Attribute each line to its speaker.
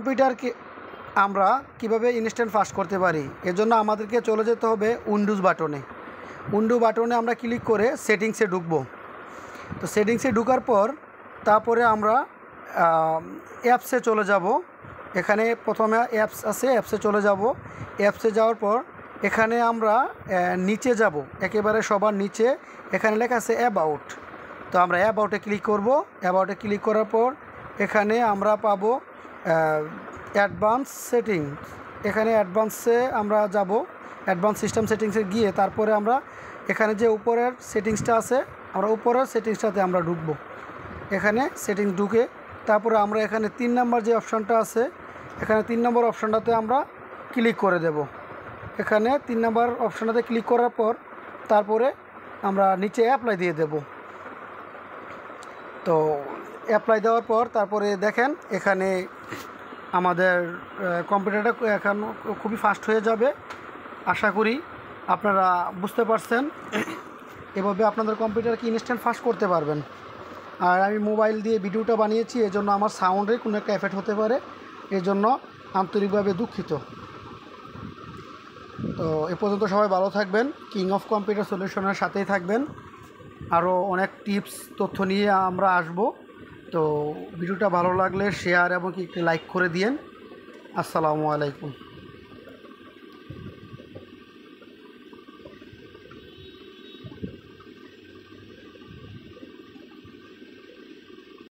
Speaker 1: কম্পিউটারকে আমরা কিভাবে ইনস্ট্যান্ট ফাস্ট করতে পারি এর জন্য আমাদেরকে চলে যেতে হবে উইন্ডোজ বাটনে আমরা ক্লিক করে সেটিংসে ঢুকবো। তো সেটিংসে ঢোকার পর তারপরে আমরা অ্যাপসে চলে যাব। এখানে প্রথমে অ্যাপস আছে, অ্যাপসে চলে যাব। অ্যাপসে যাওয়ার পর এখানে আমরা নিচে যাব, একেবারে সবার নিচে এখানে লেখা আছে অ্যাবাউট। তো আমরা অ্যাবাউটে ক্লিক করব। অ্যাবাউটে ক্লিক করার পর এখানে আমরা পাবো অ্যাডভান্স সেটিংস। এখানে অ্যাডভান্সে আমরা যাব। অ্যাডভান্স সিস্টেম সেটিংসে গিয়ে তারপরে আমরা এখানে যে উপরের সেটিংসটা আছে আমরা উপরের সেটিংসটাতে আমরা ঢুকবো। এখানে সেটিংস ঢুকে তারপরে আমরা এখানে 3 নম্বর যে অপশানটা আছে এখানে 3 নম্বর অপশানটাতে আমরা ক্লিক করে দেব। এখানে 3 নম্বর অপশানটাতে ক্লিক করার পর তারপরে আমরা নিচে অ্যাপ্লাই দিয়ে দেব। তো অ্যাপ্লাই দেওয়ার পর তারপরে দেখেন এখানে আমাদের কম্পিউটারটা এখন খুবই ফাস্ট হয়ে যাবে। আশা করি আপনারা বুঝতে পারছেন। এভাবে আপনাদের কম্পিউটারকে ইনস্ট্যান্ট ফাস্ট করতে পারবেন। আর আমি মোবাইল দিয়ে ভিডিওটা বানিয়েছি, এজন্য আমার সাউন্ডে কোনো একটা এফেক্ট হতে পারে, এজন্য আন্তরিকভাবে দুঃখিত। তো এ পর্যন্ত সবাই ভালো থাকবেন, কিং অফ কম্পিউটার সলিউশনের সাথেই থাকবেন। আরও অনেক টিপস তথ্য নিয়ে আমরা আসব। তো ভিডিওটা ভালো লাগলে শেয়ার এবং একটি লাইক করে দিয়েন। আসসালামু আলাইকুম।